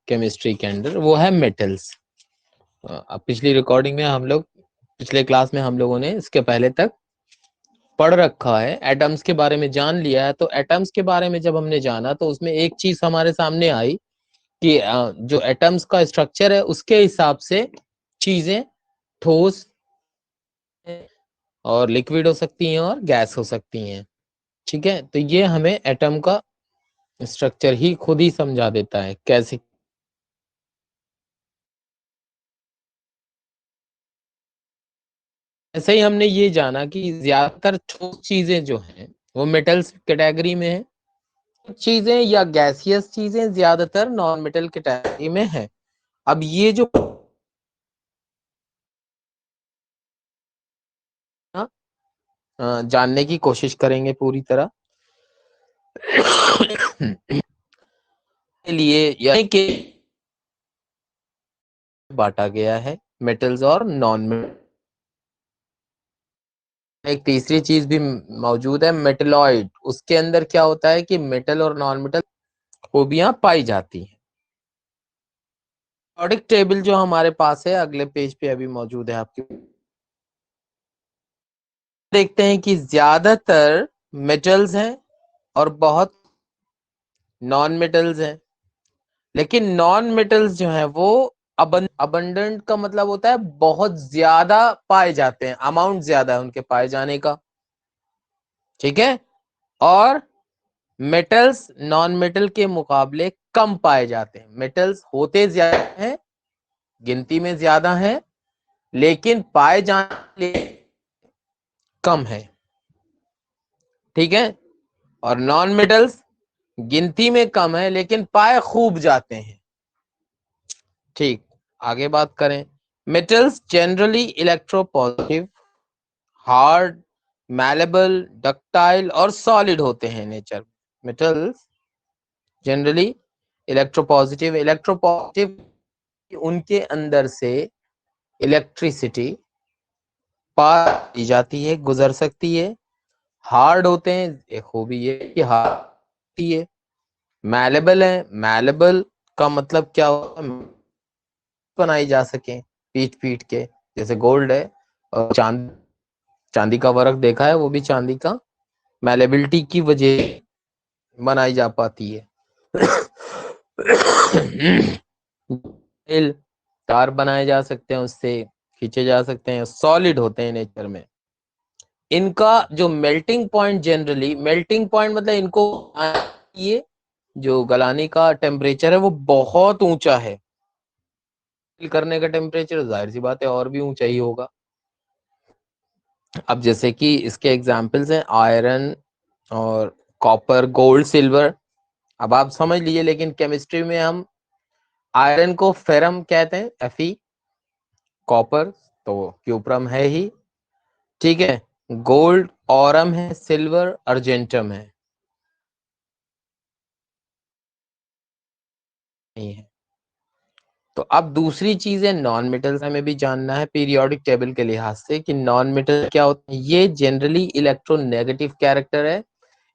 Chemistry के अंदर, वो है मेटल्स। अब पिछली रिकॉर्डिंग में हम लोग, पिछले क्लास में हम लोगों ने इसके पहले तक पढ़ रखा है, एटम्स के बारे में जान लिया है। तो एटम्स के बारे में जब हमने जाना तो उसमें एक चीज हमारे सामने आई कि जो एटम्स का स्ट्रक्चर है उसके हिसाब से चीजें ठोस और लिक्विड हो सकती हैं और गैस हो सकती हैं। ठीक है, तो ये हमें एटम का स्ट्रक्चर ही खुद ही समझा देता है कैसे। ऐसे ही हमने ये जाना कि ज्यादातर ठोस चीजें जो हैं वो मेटल्स कैटेगरी में है, चीजें या गैसियस चीजें ज्यादातर नॉन मेटल कैटेगरी में है। अब ये जो जानने की कोशिश करेंगे पूरी तरह के लिए, यानी कि बांटा गया है मेटल्स और नॉन मेटल। एक तीसरी चीज भी मौजूद है, मेटलॉइड। उसके अंदर क्या होता है कि मेटल और नॉन मेटल खूबियां पाई जाती हैं। पीरियोडिक टेबल जो हमारे पास है अगले पेज पे अभी मौजूद है आपके, देखते हैं कि ज्यादातर मेटल्स हैं और बहुत नॉन मेटल्स हैं। लेकिन नॉन मेटल्स जो हैं वो अबंडेंट का मतलब होता है बहुत ज्यादा पाए जाते हैं, अमाउंट ज्यादा है उनके पाए जाने का। ठीक है, और मेटल्स नॉन मेटल के मुकाबले कम पाए जाते हैं। मेटल्स होते ज्यादा हैं, गिनती में ज्यादा हैं, लेकिन पाए जाने कम है। ठीक है, और नॉन मेटल्स गिनती में कम है लेकिन पाए खूब जाते हैं। ठीक, आगे बात करें। Metals generally electropositive, hard, malleable, ductile और सॉलिड होते हैं nature. Metals generally electropositive, electropositive उनके अंदर से इलेक्ट्रिसिटी पाई जाती है, गुजर सकती है। हार्ड होते हैं, एक खूबी ये कि हार्ड होती है। मैलेबल है, मैलेबल का मतलब क्या होता है, बनाई जा सके पीट पीट के, जैसे गोल्ड है और चांदी का वर्क देखा है, वो भी चांदी का मैलेबिलिटी की वजह बनाई जा पाती है। तार बनाए जा सकते हैं, उससे खींचे जा सकते हैं, सॉलिड होते हैं नेचर में। इनका जो melting point, generally melting point मतलब इनको ये जो गलाने का टेम्परेचर है वो बहुत ऊंचा है। करने का टेम्परेचर जाहिर सी बात है और भी ऊंचा ही होगा। अब जैसे कि इसके एग्जांपल्स हैं आयरन और कॉपर, गोल्ड, सिल्वर। अब आप समझ लीजिए, लेकिन केमिस्ट्री में हम आयरन को फेरम कहते हैं, Fe। कॉपर तो क्यूप्रम है ही, ठीक है। गोल्ड ऑरम है, सिल्वर अर्जेंटम है, नहीं है। तो अब दूसरी चीज है नॉन मेटल्स, हमें भी जानना है पीरियोडिक टेबल के लिहाज से कि नॉन मेटल क्या होते हैं। ये जनरली इलेक्ट्रोनेगेटिव कैरेक्टर है।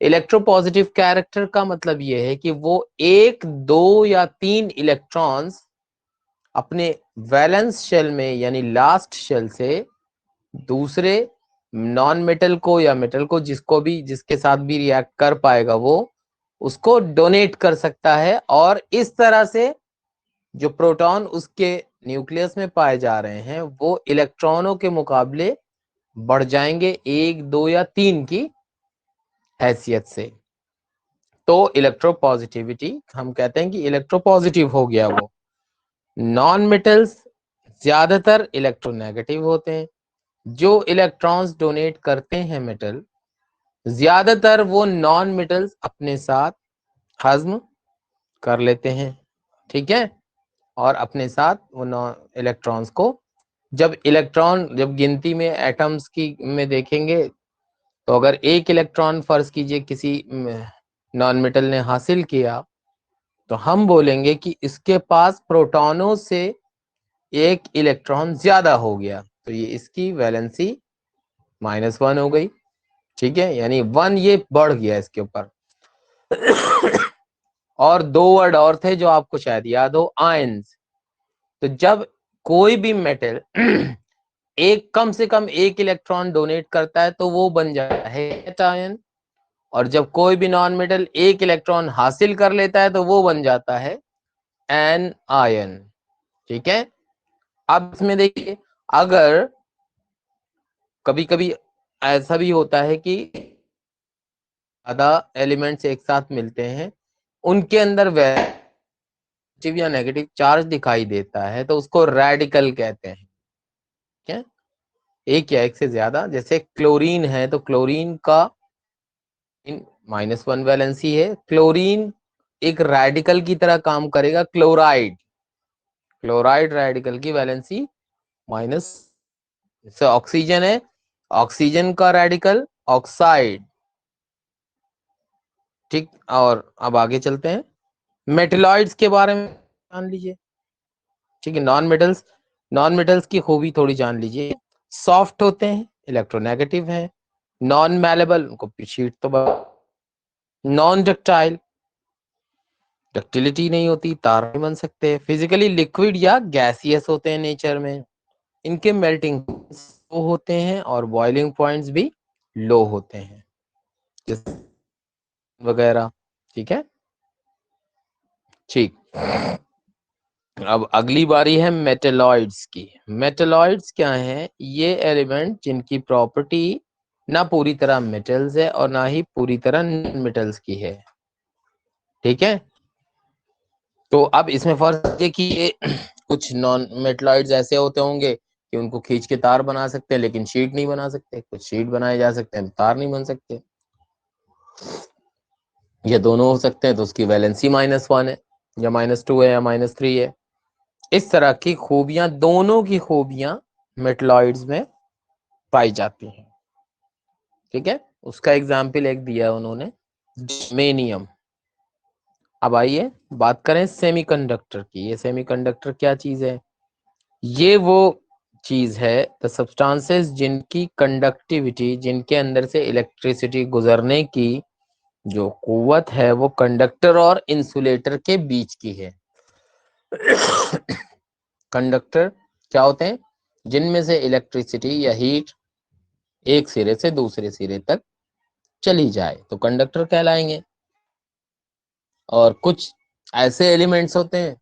इलेक्ट्रोपॉजिटिव कैरेक्टर का मतलब ये है कि वो एक, दो या तीन इलेक्ट्रॉन्स अपने वैलेंस शेल में यानी लास्ट शेल से दूसरे नॉन मेटल को या मेटल को, जिसको भी, जिसके साथ भी रिएक्ट कर पाएगा वो उसको डोनेट कर सकता है। और इस तरह से जो प्रोटॉन उसके न्यूक्लियस में पाए जा रहे हैं वो इलेक्ट्रॉनों के मुकाबले बढ़ जाएंगे, एक, दो या तीन की हैसियत से। तो इलेक्ट्रोपॉजिटिविटी, हम कहते हैं कि इलेक्ट्रोपॉजिटिव हो गया वो। नॉन मेटल्स ज्यादातर इलेक्ट्रोनेगेटिव होते हैं। जो इलेक्ट्रॉन्स डोनेट करते हैं मेटल, ज्यादातर वो नॉन मेटल्स अपने साथ हजम कर लेते हैं। ठीक है, और अपने साथ वो नॉन इलेक्ट्रॉन्स को, जब गिनती में एटम्स की में देखेंगे तो अगर एक इलेक्ट्रॉन फर्ज कीजिए किसी नॉन मेटल ने हासिल किया तो हम बोलेंगे कि इसके पास प्रोटॉनों से एक इलेक्ट्रॉन ज्यादा हो गया, तो ये इसकी वैलेंसी -1 हो गई। ठीक है, यानी 1 ये बढ़ गया इसके ऊपर। और 2 वर्ड और थे जो आपको शायद याद हो, आयंस। तो जब कोई भी मेटल एक कम से कम एक इलेक्ट्रॉन डोनेट करता है तो वो बन जाता है कैटायन, और जब कोई भी नॉन मेटल एक इलेक्ट्रॉन हासिल कर लेता है तो वो बन जाता है एन आयन। ठीक है, अब इसमें देखिए, अगर कभी कभी ऐसा भी होता है कि ज्यादा एलिमेंट्स एक साथ मिलते हैं, उनके अंदर पॉजिटिव या नेगेटिव चार्ज दिखाई देता है, तो उसको रेडिकल कहते हैं। ठीक है, एक या एक से ज्यादा, जैसे क्लोरीन है तो क्लोरीन का -1 वैलेंसी है, क्लोरीन एक रेडिकल की तरह काम करेगा। क्लोराइड, क्लोराइड रेडिकल की वैलेंसी माइनस। जैसे ऑक्सीजन है, ऑक्सीजन का रेडिकल ऑक्साइड। ठीक, और अब आगे चलते हैं, मेटेलॉइड्स के बारे में जान लीजिए। ठीक है, नॉन मेटल्स की खूबी थोड़ी जान लीजिए। सॉफ्ट होते हैं, इलेक्ट्रोनेगेटिव है, नॉन मैलेबल, उनको शीट तो, नॉन डक्टाइल, डक्टिलिटी नहीं होती, तार नहीं बन सकते, फिजिकली लिक्विड या गैसियस होते हैं नेचर में, इनके मेल्टिंग लो होते हैं और बॉइलिंग पॉइंट्स भी लो होते हैं वगैरह। ठीक है, ठीक। अब अगली बारी है मेटेलॉइड्स की। मेटेलॉइड्स क्या हैं? ये एलिमेंट जिनकी प्रॉपर्टी ना पूरी तरह मेटल्स है और ना ही पूरी तरह नॉन मेटल्स की है। ठीक है, तो अब इसमें फर्क है कि ये कुछ नॉन मेटलॉइड्स ऐसे होते होंगे कि उनको खींच के तार बना सकते हैं लेकिन शीट नहीं बना सकते, कुछ शीट बनाए जा सकते हैं तार नहीं बन सकते, ये दोनों हो सकते हैं तो उसकी वैलेंसी -1 है या -2 है या -3 है। इस तरह की खूबियां, दोनों की खूबियां मेटलॉइड्स में पाई जाती हैं। ठीक है, उसका एग्जाम्पल एक दिया है उन्होंने, जर्मेनियम। अब आइए बात करें सेमीकंडक्टर की। ये सेमीकंडक्टर क्या चीज है? ये वो चीज है, द सब्सटेंसेस जिनकी कंडक्टिविटी, जिनके अंदर से इलेक्ट्रिसिटी गुजरने की जो कुव्वत है वो कंडक्टर और इंसुलेटर के बीच की है। कंडक्टर क्या होते हैं? जिनमें से इलेक्ट्रिसिटी या हीट एक सिरे से दूसरे सिरे तक चली जाए तो कंडक्टर कहलाएंगे। और कुछ ऐसे एलिमेंट्स होते हैं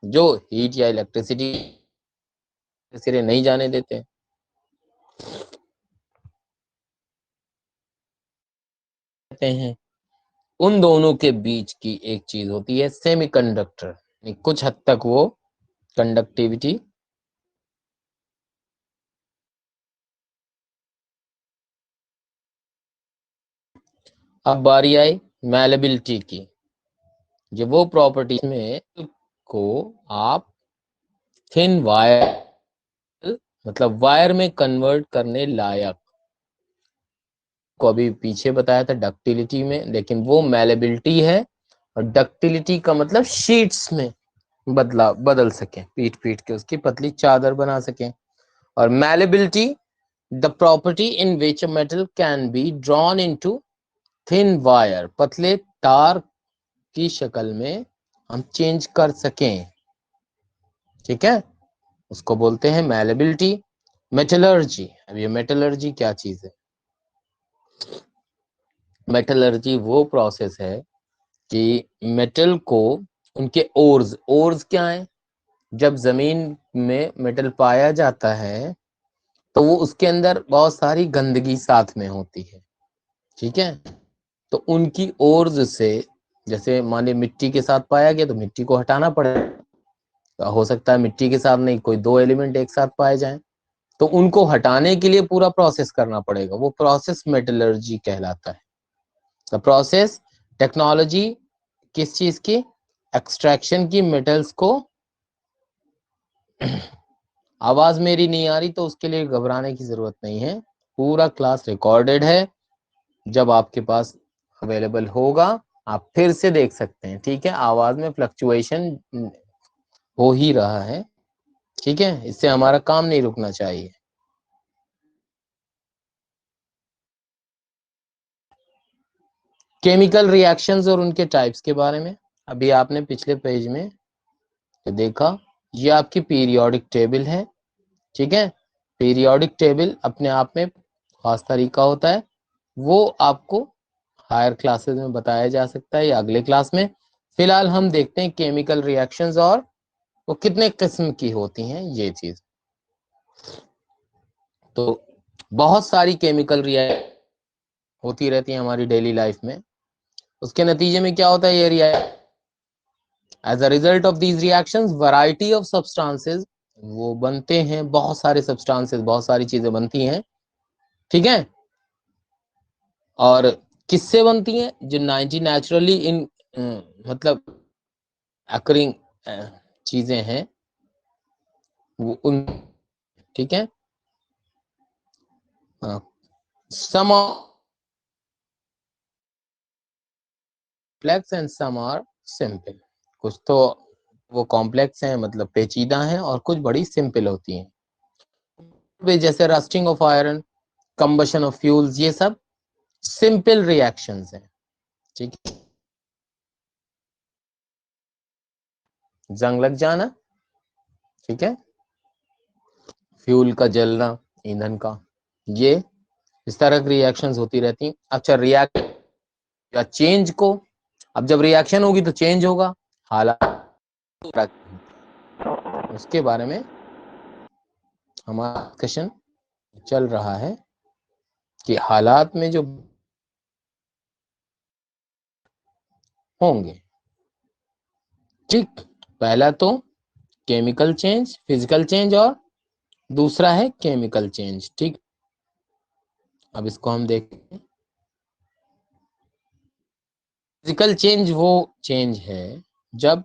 जो हीट या इलेक्ट्रिसिटी सिरे नहीं जाने देते हैं। उन दोनों के बीच की एक चीज होती है सेमीकंडक्टर, कुछ हद तक वो कंडक्टिविटी। अब बारी आई मैलेबिलिटी की। जो वो प्रॉपर्टी में को आप थिन वायर, मतलब वायर में कन्वर्ट करने लायक, को अभी पीछे बताया था डक्टिलिटी में, लेकिन वो मैलेबिलिटी है। और डक्टिलिटी का मतलब शीट्स में बदल सके, पीट पीट के उसकी पतली चादर बना सके। और malleability, the property in which a metal can be drawn into thin wire, पतले तार की शक्ल में हम चेंज कर सकें। ठीक है, उसको बोलते हैं मैलेबिलिटी। मेटलर्जी, अब ये मेटलर्जी क्या चीज है? मेटलर्जी वो प्रोसेस है कि मेटल को, उनके ओर्स, ओर्स क्या है? जब जमीन में मेटल पाया जाता है तो वो उसके अंदर बहुत सारी गंदगी साथ में होती है। ठीक है, तो उनकी ओर्स से, जैसे मान ली मिट्टी के साथ पाया गया तो मिट्टी को हटाना पड़ेगा। हो सकता है मिट्टी के साथ नहीं कोई 2 एलिमेंट एक साथ पाए जाएं, तो उनको हटाने के लिए पूरा प्रोसेस करना पड़ेगा। वो प्रोसेस मेटलर्जी कहलाता है। द प्रोसेस, टेक्नोलॉजी किस चीज की? एक्सट्रैक्शन की, मेटल्स को। आवाज मेरी नहीं आ रही तो उसके लिए घबराने की जरूरत नहीं है, पूरा क्लास रिकॉर्डेड है, जब आपके पास अवेलेबल होगा आप फिर से देख सकते हैं। ठीक है, आवाज में फ्लक्चुएशन हो ही रहा है। ठीक है, इससे हमारा काम नहीं रुकना चाहिए। केमिकल रिएक्शंस और उनके टाइप्स के बारे में अभी आपने पिछले पेज में तो देखा, ये आपकी पीरियोडिक टेबल है, ठीक है। पीरियोडिक टेबल अपने आप में खास तरीका होता है, वो आपको हायर क्लासेस में बताया जा सकता है या अगले क्लास में। फिलहाल हम देखते हैं केमिकल रिएक्शंस और वो कितने किस्म की होती हैं ये चीज। तो बहुत सारी केमिकल रिएक्शन होती रहती है हमारी डेली लाइफ में। उसके नतीजे में क्या होता है, ये reaction as a result of these reactions variety of substances वो बनते हैं, बहुत सारे सब्सटेंसेस, बहुत सारी चीजें बनती हैं, ठीक है। और किससे बनती हैं, जो नेचुरली इन मतलब अकरिंग चीजें हैं वो उन, ठीक है। Some complex and some are simple. कुछ तो वो कॉम्प्लेक्स हैं मतलब पेचीदा हैं, और कुछ बड़ी सिंपल होती हैं, जैसे rusting of iron, combustion of fuels, ये सब सिंपल रिएक्शंस हैं, ठीक है। जंग लग जाना, ठीक है, फ्यूल का जलना, ईंधन का, ये इस तरह की रिएक्शंस होती रहती हैं। अच्छा, रिएक्ट या चेंज को, अब जब रिएक्शन होगी तो चेंज होगा, हालात, उसके बारे में हमारा डिस्कशन चल रहा है कि हालात में जो होंगे, ठीक। पहला तो केमिकल चेंज, फिजिकल चेंज, और दूसरा है केमिकल चेंज, ठीक। अब इसको हम देखते हैं। फिजिकल चेंज वो चेंज है जब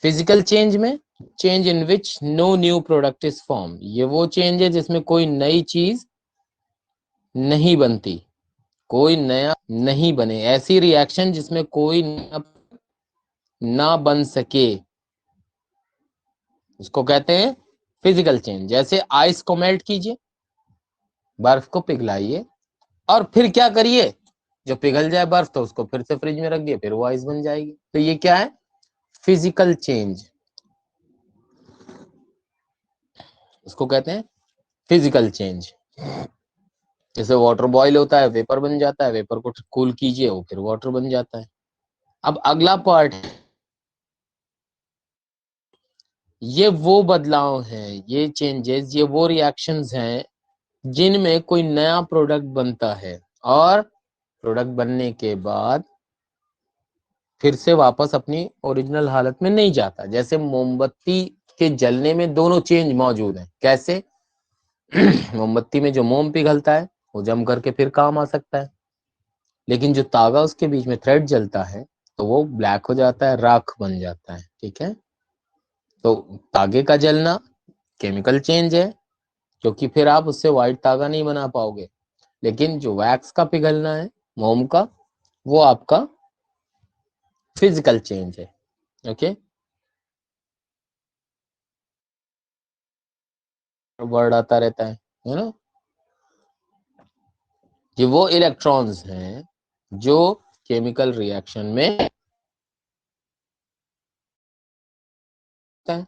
फिजिकल चेंज में change in which no new product is form, ये वो चेंज है जिसमें कोई नई चीज नहीं बनती, कोई नया नहीं बने, ऐसी रिएक्शन जिसमें कोई नया ना बन सके, उसको कहते हैं फिजिकल चेंज। जैसे आइस को मेल्ट कीजिए, बर्फ को पिघलाइए, और फिर क्या करिए, जो पिघल जाए बर्फ तो उसको फिर से फ्रिज में रख दिए, फिर वो आइस बन जाएगी। तो ये क्या है, फिजिकल चेंज, उसको कहते हैं फिजिकल चेंज। जैसे वाटर बॉईल होता है, वेपर बन जाता है, वेपर को कूल कीजिए, वो फिर वाटर बन जाता है। अब अगला पार्ट, ये वो बदलाव हैं, ये चेंजेस, ये वो रिएक्शंस हैं जिनमें कोई नया प्रोडक्ट बनता है, और प्रोडक्ट बनने के बाद फिर से वापस अपनी ओरिजिनल हालत में नहीं जाता। जैसे मोमबत्ती के जलने में दोनों चेंज मौजूद हैं। कैसे? मोमबत्ती में जो मोम पिघलता है वो जम करके फिर काम आ सकता है, लेकिन जो तागा उसके बीच में थ्रेड जलता है तो वो ब्लैक हो जाता है, राख बन जाता है, ठीक है। तो तागे का जलना केमिकल चेंज है, क्योंकि फिर आप उससे व्हाइट तागा नहीं बना पाओगे। लेकिन जो वैक्स का पिघलना है, मोम का, वो आपका फिजिकल चेंज है, ओके। वर्ड आता रहता है ना। ये वो इलेक्ट्रॉन्स हैं जो केमिकल रिएक्शन में है,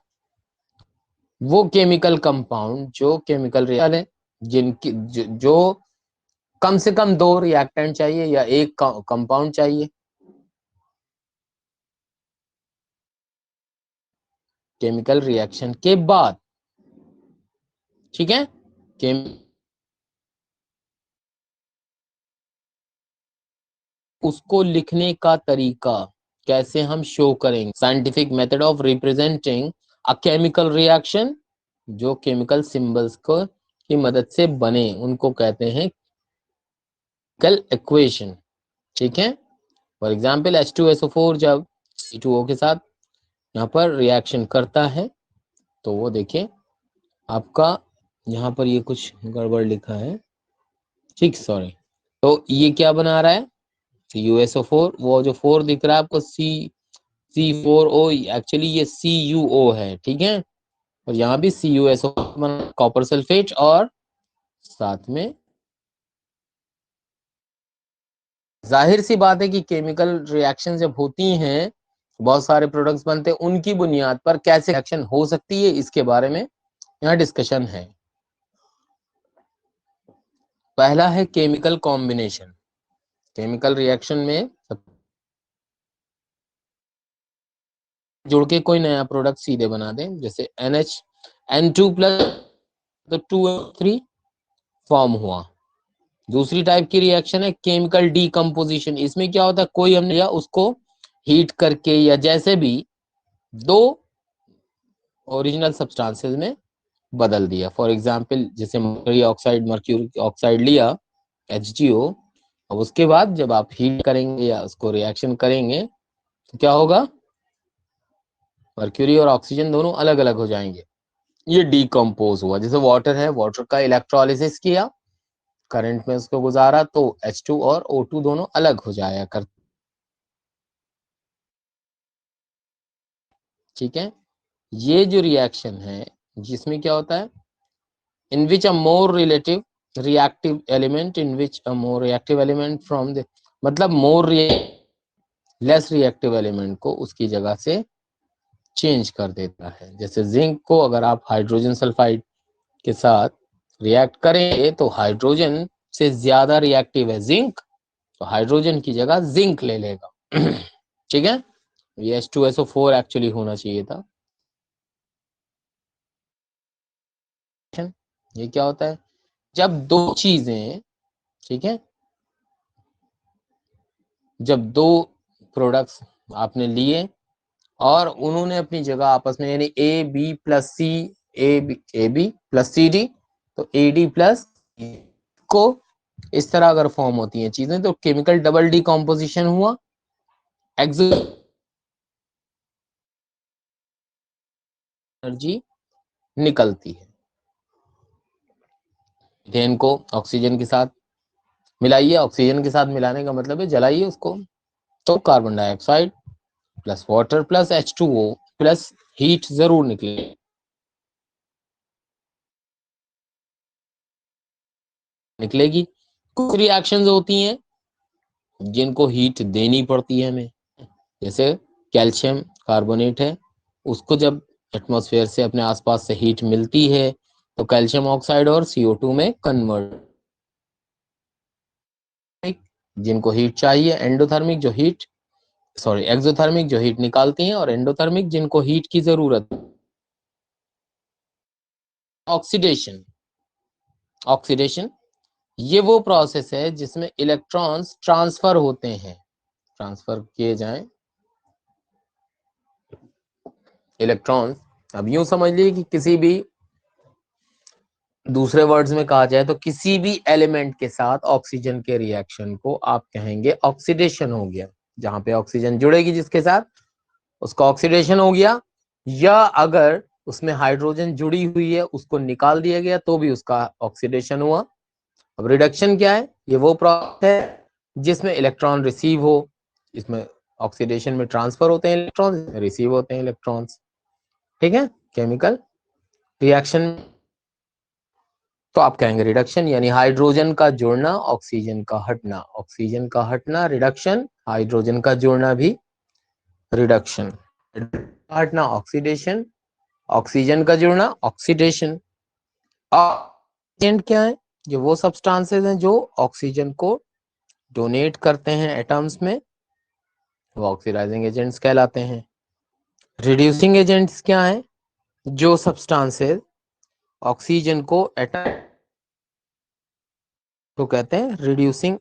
वो केमिकल कंपाउंड जो केमिकल रिएक्शन है, जिनकी जो कम से कम दो रिएक्टेंट चाहिए या एक कंपाउंड चाहिए केमिकल रिएक्शन के बाद, ठीक है। केम उसको लिखने का तरीका कैसे हम शो करेंगे, scientific method of representing a chemical reaction, जो केमिकल सिंबल्स को की मदद से बने, उनको कहते हैं केमिकल इक्वेशन, ठीक है। फॉर एग्जाम्पल H2SO4 जब C2O के साथ यहाँ पर रिएक्शन करता है तो वो देखिए आपका यहाँ पर ये कुछ गड़बड़ लिखा है, ठीक, सॉरी। तो ये क्या बना रहा है, CuSO4, वो जो 4 दिख रहा है आपको C4O, एक्चुअली ये CuO है, ठीक है। और यहाँ भी CuSO बना, कॉपर सल्फेट और साथ में जाहिर सी बात है कि केमिकल रिएक्शन जब होती हैं, बहुत सारे प्रोडक्ट्स बनते हैं, उनकी बुनियाद पर कैसे रिएक्शन हो सकती है, इसके बारे में यहाँ डिस्कशन है। पहला है केमिकल कॉम्बिनेशन। केमिकल रिएक्शन में जुड़ के कोई नया प्रोडक्ट सीधे बना दें, जैसे NH N2+ तो 2H3 फॉर्म हुआ। दूसरी टाइप की रिएक्शन है केमिकल डीकम्पोजिशन। इसमें क्या होता है, कोई हमने या उसको हीट करके या जैसे भी दो ओरिजिनल सब्सटेंसेस में बदल दिया। फॉर एग्जांपल जैसे मर्क्यूरी ऑक्साइड लिया HgO, अब उसके बाद जब आप हीट करेंगे या उसको रिएक्शन करेंगे तो क्या होगा, मर्क्यूरी और ऑक्सीजन दोनों अलग अलग हो जाएंगे, ये डीकम्पोज हुआ। जैसे वाटर है, वाटर का इलेक्ट्रोलिसिस किया, करंट में उसको गुजारा तो H2 और O2 दोनों अलग हो जाया कर। ठीक है, ये जो रिएक्शन है जिसमें क्या होता है, in which a more relative reactive element in which a more reactive element from the मतलब more लेस रिएक्टिव एलिमेंट को उसकी जगह से चेंज कर देता है। जैसे जिंक को अगर आप हाइड्रोजन सल्फाइड के साथ रिएक्ट करेंगे तो हाइड्रोजन से ज्यादा रिएक्टिव है जिंक, तो हाइड्रोजन की जगह जिंक ले लेगा। ठीक है, ये H2SO4 एक्चुअली होना चाहिए था। ये क्या होता है, जब दो चीजें, ठीक है, जब दो प्रोडक्ट्स आपने लिए और उन्होंने अपनी जगह आपस में, यानी AB+C AB+CD तो AD+ को इस तरह अगर फॉर्म होती हैं चीजें तो केमिकल डबल डीकम्पोजिशन हुआ। एनर्जी निकलती है। मीथेन को ऑक्सीजन के साथ मिलाइए, ऑक्सीजन के साथ मिलाने का मतलब है जलाइए उसको, तो carbon dioxide plus water plus H2O plus heat जरूर निकलेगी। कुछ रिएक्शंस होती हैं जिनको हीट देनी पड़ती है हमें, जैसे कैल्शियम कार्बोनेट है, उसको जब एटमॉस्फेयर से अपने आसपास से हीट मिलती है तो कैल्शियम ऑक्साइड और CO2 में कन्वर्ट, जिनको हीट चाहिए एंडोथर्मिक जो हीट एक्सोथर्मिक जो हीट निकालती हैं, और एंडोथर्मिक जिनको हीट की जरूरत। ऑक्सीडेशन, ऑक्सीडेशन ये वो प्रोसेस है जिसमें इलेक्ट्रॉन्स ट्रांसफर होते हैं, ट्रांसफर किए जाएं इलेक्ट्रॉन्स। अब यूं समझ लीजिए कि किसी भी, दूसरे वर्ड्स में कहा जाए तो किसी भी एलिमेंट के साथ ऑक्सीजन के रिएक्शन को आप कहेंगे ऑक्सीडेशन हो गया। जहां पे ऑक्सीजन जुड़ेगी जिसके साथ उसका ऑक्सीडेशन हो गया, या अगर उसमें हाइड्रोजन जुड़ी हुई है उसको निकाल दिया गया तो भी उसका ऑक्सीडेशन हुआ। अब रिडक्शन क्या है, ये वो प्रोसेस है जिसमें इलेक्ट्रॉन रिसीव हो, इसमें ऑक्सीडेशन में ट्रांसफर होते हैं इलेक्ट्रॉन, रिसीव होते हैं इलेक्ट्रॉन्स। ठीक है, केमिकल रिएक्शन तो आप कहेंगे रिडक्शन, यानी हाइड्रोजन का जुड़ना ऑक्सीजन का हटना, ऑक्सीजन का हटना रिडक्शन, हाइड्रोजन का जुड़ना भी रिडक्शन, हटना ऑक्सीडेशन, ऑक्सीजन का जुड़ना ऑक्सीडेशन। ऑक्सीडेंट क्या है, ये वो सब्सटेंसेस हैं जो ऑक्सीजन को डोनेट करते हैं एटम्स में, वो ऑक्सीडाइजिंग एजेंट्स कहलाते हैं। रिड्यूसिंग एजेंट्स क्या है, जो सब्सटेंसेस ऑक्सीजन को एटम को कहते हैं रिड्यूसिंग